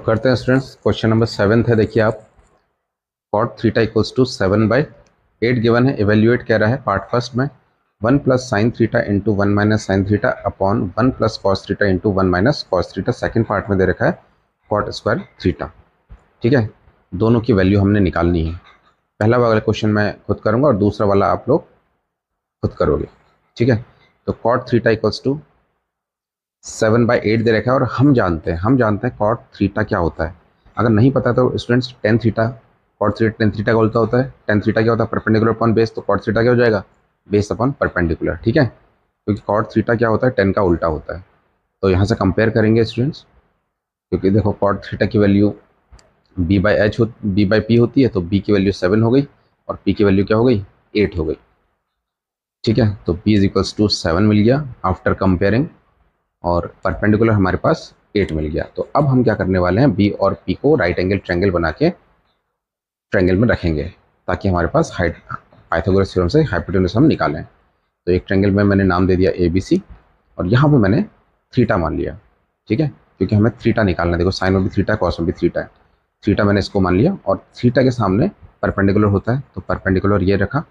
अब करते हैं स्टूडेंट्स, क्वेश्चन नंबर 7 है। देखिए आप, cot theta equals to 7/8 given है। इवेल्युएट कह रहा है पार्ट फर्स्ट में 1 plus sine theta into 1 minus sine theta upon 1 plus cos theta into 1 minus cos theta. Second part में दे रखा है cot स्क्वायर थीटा। ठीक है, दोनों की वैल्यू हमने निकालनी है। पहला वाला क्वेश्चन मैं खुद करूँगा और दूसरा वाला आप लोग खुद करोगे। ठीक है, तो cot थीटा इक्वल्स टू 7/8 दे रखा है और हम जानते हैं cot थीटा क्या होता है। अगर नहीं पता तो students tan theta cot theta tan theta का उल्टा होता है। tan थीटा क्या होता है? Perpendicular upon base. तो cot थीटा क्या हो जाएगा? Base upon perpendicular. ठीक है, क्योंकि cot थीटा क्या होता है? tan का उल्टा होता है। तो यहाँ से कंपेयर करेंगे स्टूडेंट्स, क्योंकि देखो cot थीटा की वैल्यू b/p होती है, तो b की वैल्यू 7 हो गई और p की वैल्यू क्या हो गई? 8 हो गई। ठीक है, तो b इज इक्वल्स टू 7 मिल गया आफ्टर कंपेयरिंग, और परपेंडिकुलर हमारे पास 8 मिल गया। तो अब हम क्या करने वाले हैं, b और p को राइट एंगल ट्रायंगल बना के ट्रायंगल में रखेंगे, ताकि हमारे पास हाइट पाइथागोरस थ्योरम से हाइपोटेन्यूज हम निकालें। तो एक ट्रायंगल में मैंने नाम दे दिया ABC, और यहाँ पे मैंने थीटा मान लिया। ठीक है, क्योंकि हमें थीटा निकालना है। देखो साइन में भी थीटा, कॉस में भी थीटा है। थीटा मैंने इसको मान लिया, और थीटा के सामने परपेंडिकुलर होता है, तो परपेंडिकुलर ये रखा।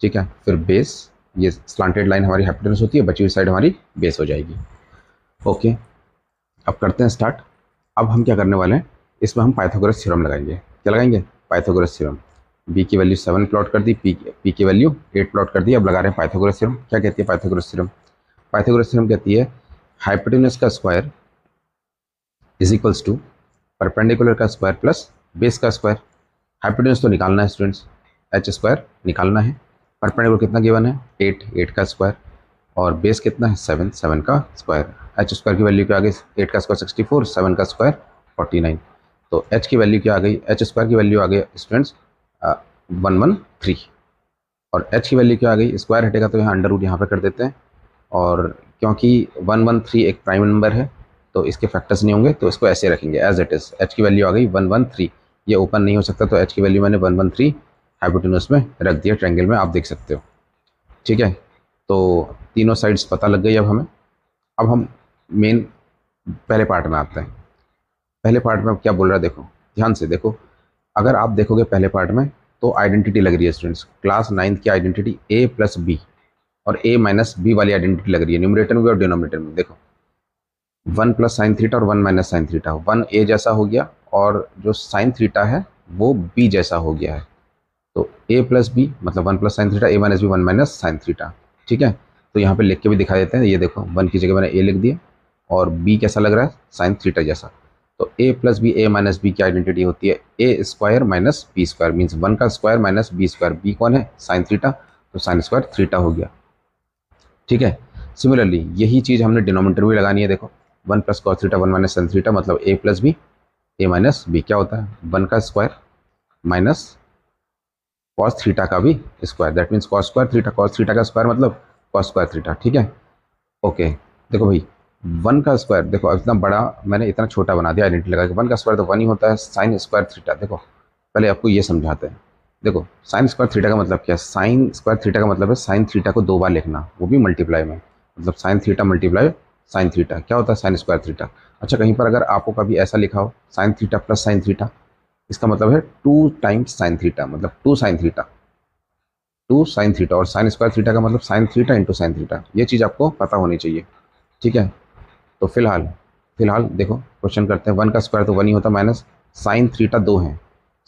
ठीक है, फिर बेस, ये स्लांटेड लाइन हमारी हाइपोटेन्यूज होती है, बची हुई साइड हमारी बेस हो जाएगी। ओके, अब करते हैं स्टार्ट। अब हम क्या करने वाले हैं, इसमें हम पाइथागोरस थ्योरम लगाएंगे। क्या लगाएंगे? Pythagoras theorem. b की वैल्यू 7 प्लॉट कर दी, p की वैल्यू 8 प्लॉट कर दी। अब लगा रहे हैं पाइथागोरस थ्योरम। क्या कहती है पाइथागोरस थ्योरम? पाइथागोरस थ्योरम कहती है हाइपोटेन्यूज का square is equals to perpendicular का स्क्वायर प्लस बेस का स्क्वायर। हाइपोटेन्यूज तो निकालना है स्टूडेंट्स, h स्क्वायर निकालना है। परपेंडिकुलर कितना गिवन है? 8 का स्क्वायर, और बेस कितना है? 7 का स्क्वायर। h स्क्वायर की वैल्यू क्या आ गई? 8 का स्क्वायर 64, 7 का स्क्वायर 49। तो h की वैल्यू क्या आ गई? h स्क्वायर की वैल्यू आ गई स्टूडेंट्स 113, और h की वैल्यू क्या आ गई? स्क्वायर हटेगा तो यहाँ अंडर रूट यहाँ पे कर देते हैं, और क्योंकि 113 एक प्राइम नंबर है तो इसके फैक्टर्स नहीं होंगे, तो इसको ऐसे रखेंगे एज इट इज। h की वैल्यू आ गई 113, ये ओपन नहीं हो सकता, तो h की वैल्यू मैंने 113 हाइपोटेन्यूज में रख दिया ट्रायंगल में, आप देख सकते हो। ठीक है, तो तीनों साइड्स पता लग गई अब हमें। अब हम मेन पहले पार्ट में आते हैं। पहले पार्ट में क्या बोल रहा है, देखो ध्यान से देखो। अगर आप देखोगे पहले पार्ट में, तो आइडेंटिटी लग रही है स्टूडेंट्स, क्लास 9th की आइडेंटिटी a प्लस बी और a माइनस बी वाली आइडेंटिटी लग रही है, न्यूमरेटर में भी और डिनोमिनेटर में। देखो 1 प्लस साइन थीटा और 1 माइनस साइन थीटा, 1 a जैसा हो गया, और जो साइन थीटा है वो b जैसा हो गया है। तो a प्लस बी मतलब 1 plus sine theta, a minus B 1 minus sine theta. ठीक है, तो यहाँ पे लिख के भी दिखा देते हैं। ये देखो 1 की जगह मैंने a लिख दिया, और b कैसा लग रहा है? साइन थीटा जैसा। तो a plus B, a minus B की आइडेंटिटी होती है a square minus B square, means 1 का square minus B square. b कौन है? साइन थीटा, तो साइन स्क्वायर थीटा हो गया। ठीक है, सिमिलरली यही चीज़ हमने डिनोमिनेटर भी लगानी है। देखो 1 plus cos theta 1 minus sine theta, मतलब a plus B, a minus B क्या होता है? 1 का स्क्वायर माइनस कॉस थीटा का भी square, that means cos square theta. Cos theta का स्क्वायर मतलब कॉस स्क्वायर थीटा। ठीक है, ओके। देखो भाई 1 का स्क्वायर, देखो इतना बड़ा मैंने इतना छोटा बना दिया आइडेंटिटी लगा के। 1 का स्क्वायर तो 1 ही होता है, साइन स्क्वायर थीटा। देखो पहले आपको ये समझाते हैं। देखो साइन स्क्वायर थीटा का मतलब क्या है? साइन स्क्वायर थीटा का मतलब है साइन थीटा को 2 बार लिखना, वो भी मल्टीप्लाई में। मतलब sine theta multiply sine theta क्या होता है? Sign square theta. अच्छा, कहीं पर अगर आपको कभी ऐसा लिखा हो sine theta plus sine theta, इसका मतलब है 2 टाइम्स साइन थीटा, मतलब 2 साइन थीटा, 2 साइन थीटा। और साइन स्क्वायर थीटा का मतलब sign theta into sine theta. ये चीज़ आपको पता होनी चाहिए। ठीक है, तो फिलहाल देखो क्वेश्चन करते हैं। 1 का स्क्वायर तो 1 ही होता, माइनस साइन थीटा 2 है।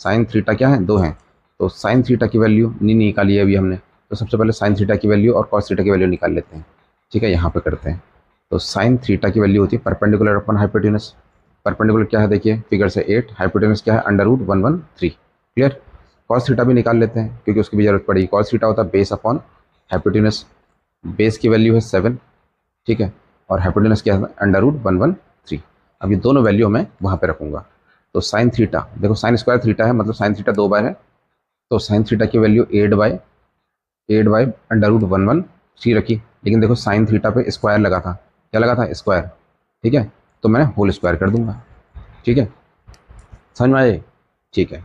साइन थीटा क्या है? 2 है। तो साइन थीटा की वैल्यू नहीं निकाली है अभी हमने, तो सबसे पहले साइन थीटा की वैल्यू और कॉस थीटा की वैल्यू निकाल लेते हैं। ठीक है, यहाँ पे करते हैं। तो साइन थीटा की वैल्यू होती है परपेंडिकुलर अपन हाइपोटेन्यूज। परपेंडिकुलर क्या है? देखिए फिगर से 8, हाइपोटेन्यूज क्या है? Under root 113। Clear? Cos theta भी निकाल लेते हैं, क्योंकि उसकी भी जरूरत पड़ेगी। कॉस थीटा होता है बेस अपॉन हाइपोटेन्यूज। बेस की वैल्यू है 7। ठीक है, और हाइपोटेन्यूज क्या है? Under root 113। अब ये दोनों वैल्यू मैं वहाँ पे रखूँगा। तो साइन थीटा, देखो साइन स्क्वायर थीटा है, मतलब साइन थीटा 2 बार है, तो साइन थीटा की वैल्यू 8 बाई अंडर रूट 113 रखी। लेकिन देखो साइन थीटा पे स्क्वायर लगा था। क्या लगा था? स्क्वायर। ठीक है, तो मैं होल स्क्वायर कर दूंगा। ठीक है, समझ में आए? ठीक है,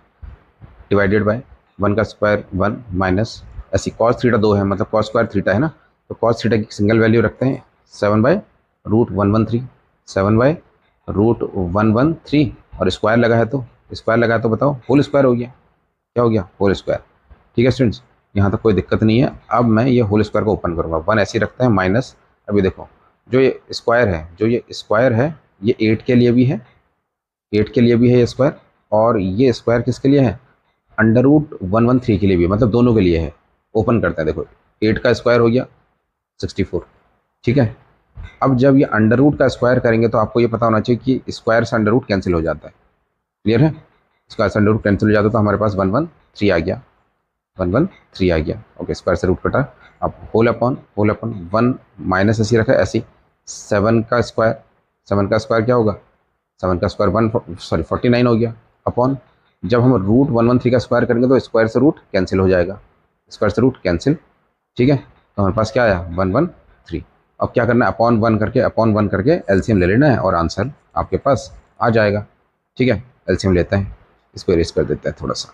डिवाइडेड बाय 1 का स्क्वायर 1 माइनस, ऐसी कॉस थीटा 2 है, मतलब कॉस स्क्वायर थीटा है ना, तो कॉस थीटा की सिंगल वैल्यू रखते हैं 7 बाई रूट 113, 7 बाई रूट 113, और स्क्वायर लगा है तो बताओ होल स्क्वायर हो गया, क्या हो गया, होल स्क्वायर। ठीक है स्टूडेंट्स, यहाँ तक कोई दिक्कत नहीं है। अब मैं ये होल स्क्वायर को ओपन करूँगा, 1 ऐसे ही रखते हैं माइनस। अभी देखो जो ये स्क्वायर है ये 8 के लिए भी है, 8 के लिए भी है ये स्क्वायर, और ये स्क्वायर किसके लिए है, √113 के लिए भी है, मतलब दोनों के लिए है। ओपन करते हैं, देखो 8 का स्क्वायर हो गया 64। ठीक है, अब जब ये अंडर रूट का स्क्वायर करेंगे तो आपको ये पता होना चाहिए कि स्क्वायर से अंडर रूट कैंसिल हो जाता है। क्लियर है, स्क्वायर से अंडर रूट कैंसिल हो जाता है, तो हमारे पास 113 आ गया, 113 आ गया। ओके, स्क्वायर से रूट कटा। अब होल अपॉन 1 माइनस ऐसी रखा है, ऐसी 7 का स्क्वायर क्या होगा, 7 का स्क्वायर 49 हो गया। अपॉन जब हम √113 का स्क्वायर करेंगे तो स्क्वायर से रूट कैंसिल हो जाएगा, स्क्वायर से रूट कैंसिल। ठीक है, तो हमारे पास क्या आया 113। अब क्या करना है, अपॉन वन करके एलसीएम ले लेना है और आंसर आपके पास आ जाएगा। ठीक है, एलसीएम लेते हैं, इसको इरेज कर देते हैं थोड़ा सा।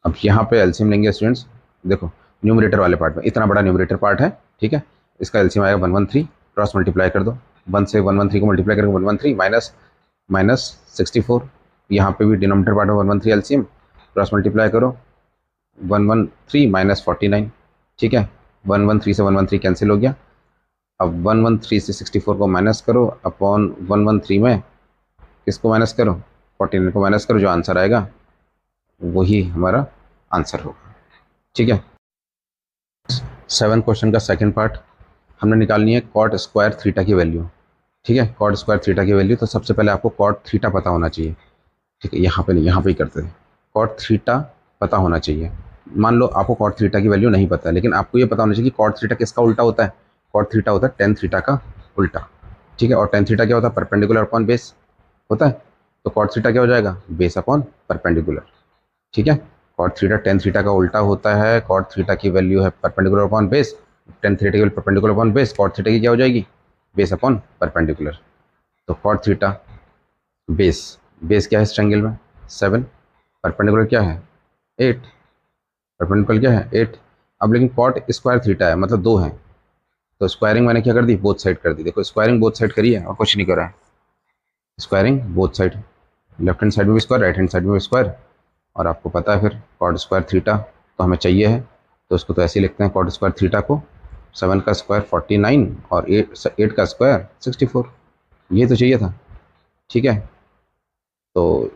अब यहाँ पे एलसीएम लेंगे स्टूडेंट्स, देखो न्यूमरेटर वाले पार्ट में इतना बड़ा न्यूमरेटर पार्ट है। ठीक है, इसका एलसीएम आएगा 113, क्रॉस मल्टीप्लाई कर दो, 1 से 113 को मल्टीप्लाई करके 113 माइनस 64। यहाँ पे भी डिनोमिनेटर पार्ट में 113 एलसीएम, क्रॉस मल्टीप्लाई करो, 113 माइनस 49। ठीक है, 113 से 113 कैंसिल हो गया। अब 113 से 64 को माइनस करो, अपॉन 113 में किसको माइनस करो, 49 को माइनस करो, जो आंसर आएगा वही हमारा आंसर होगा। ठीक है, 7 क्वेश्चन का सेकंड पार्ट हमने निकालनी है कॉट स्क्वायर थीटा की वैल्यू। ठीक है, कॉट स्क्वायर थीटा की वैल्यू, तो सबसे पहले आपको कॉट थीटा पता होना चाहिए। ठीक है, यहाँ पे नहीं, यहाँ पे ही करते हैं। कॉट थीटा पता होना चाहिए। मान लो आपको कॉट थीटा की वैल्यू नहीं पता है, लेकिन आपको ये पता होना चाहिए कि कॉट थीटा किसका उल्टा होता है। कॉट थीटा होता है टेन थीटा का उल्टा। ठीक है, और टेन थीटा क्या होता है, परपेंडिकुलर अपॉन बेस होता है। तो कॉट थीटा क्या हो जाएगा, बेस अपॉन परपेंडिकुलर। ठीक है, कॉट थीटा टेन थीटा का उल्टा होता है। कॉट थीटा की वैल्यू है perpendicular upon base, tan theta की value perpendicular upon base, cot theta की क्या हो जाएगी, बेस अपॉन परपेंडिकुलर। तो कॉट थीटा बेस, बेस क्या है इस ट्रायंगल में 7, परपेंडिकुलर क्या है 8, परपेंडिकुलर क्या है 8। अब लेकिन कॉट स्क्वायर थीटा है, मतलब 2 है, तो स्क्वायरिंग मैंने क्या कर दी, बोथ साइड कर दी। देखो स्क्वायरिंग बोथ साइड करी है और कुछ नहीं करा है, squaring both side, left hand side में भी स्क्वायर, राइट हैंड साइड में भी स्क्वायर। और आपको पता है फिर कॉट स्क्वायर थीटा तो हमें चाहिए है, तो उसको तो ऐसे ही लिखते हैं, कॉट स्क्वायर थीटा को 7 का स्क्वायर 49 और 8 का स्क्वायर 64, ये तो चाहिए था। ठीक है, तो